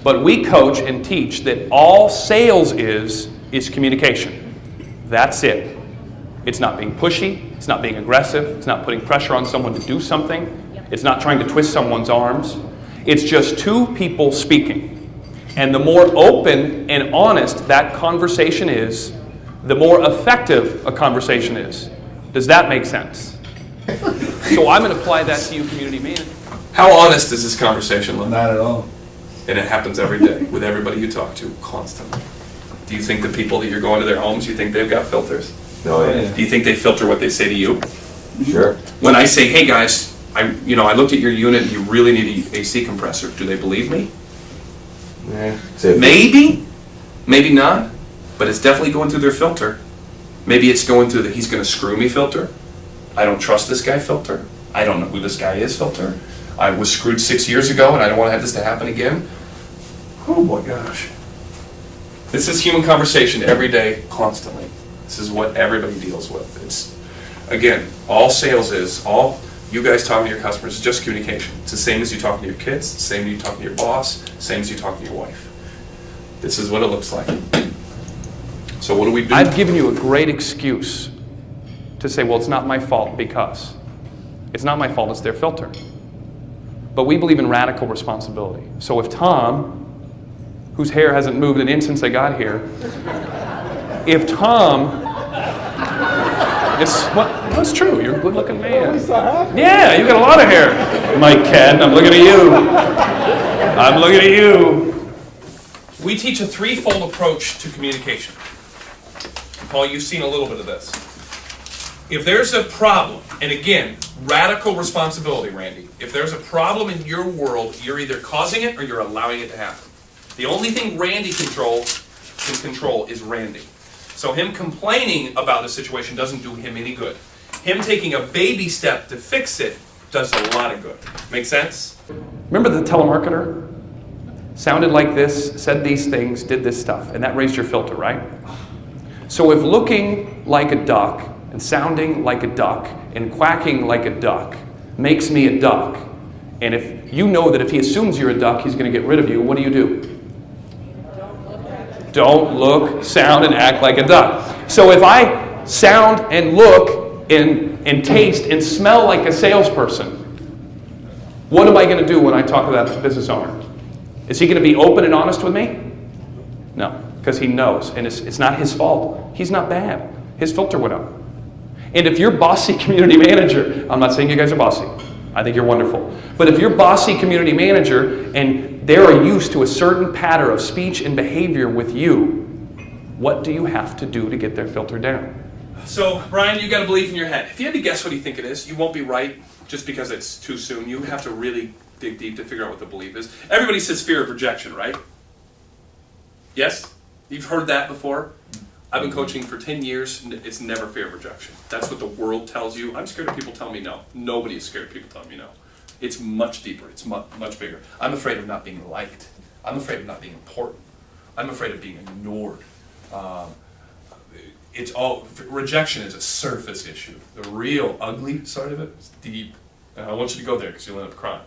But we coach and teach that all sales is communication. That's it. It's not being pushy, it's not being aggressive, it's not putting pressure on someone to do something, it's not trying to twist someone's arms. It's just two people speaking. And the more open and honest that conversation is, the more effective a conversation is. Does that make sense? So I'm going to apply that to you, community manager. How honest does this conversation look? Not at all. And it happens every day with everybody you talk to, constantly. Do you think the people that you're going to their homes, you think they've got filters? No, yeah. Do you think they filter what they say to you? Sure. When I say, hey guys, I looked at your unit and you really need an AC compressor, do they believe me? Yeah. Maybe, maybe not, but it's definitely going through their filter. Maybe it's going through the he's going to screw me filter. I don't trust this guy filter. I don't know who this guy is filter. I was screwed 6 years ago and I don't want to have this to happen again. Oh my gosh. This is human conversation every day, constantly. This is what everybody deals with. It's, again, all sales is, all you guys talking to your customers is just communication. It's the same as you talking to your kids, the same as you talking to your boss, same as you talking to your wife. This is what it looks like. So what do we do? I've given you a great excuse to say, well, it's not my fault because. It's not my fault, it's their filter. But we believe in radical responsibility. So if Tom, whose hair hasn't moved an inch since I got here, if Tom, what's true, you're a good looking man. Yeah, you got a lot of hair. Mike Ken, I'm looking at you. I'm looking at you. We teach a threefold approach to communication. Paul, you've seen a little bit of this. If there's a problem, and again, radical responsibility, Randy. If there's a problem in your world, you're either causing it or you're allowing it to happen. The only thing Randy can control is Randy. So him complaining about the situation doesn't do him any good. Him taking a baby step to fix it does a lot of good. Make sense? Remember the telemarketer? Sounded like this, said these things, did this stuff, and that raised your filter, right? So if looking like a duck and sounding like a duck and quacking like a duck makes me a duck, and if you know that if he assumes you're a duck, he's going to get rid of you, what do? Don't look, sound, and act like a duck. So if I sound and look and taste and smell like a salesperson, what am I going to do when I talk to that business owner? Is he going to be open and honest with me? No, because he knows, and it's not his fault. He's not bad. His filter went up. And if you're bossy community manager, I'm not saying you guys are bossy. I think you're wonderful. But if you're bossy community manager and they are used to a certain pattern of speech and behavior with you, what do you have to do to get their filter down? So, Brian, you got a belief in your head. If you had to guess what you think it is, you won't be right just because it's too soon. You have to really dig deep to figure out what the belief is. Everybody says fear of rejection, right? Yes? You've heard that before? I've been coaching for 10 years, and it's never fear of rejection. That's what the world tells you. I'm scared of people telling me no. Nobody is scared of people telling me no. It's much deeper. It's much bigger. I'm afraid of not being liked. I'm afraid of not being important. I'm afraid of being ignored. Rejection is a surface issue. The real ugly side of it is deep. And I want you to go there because you'll end up crying.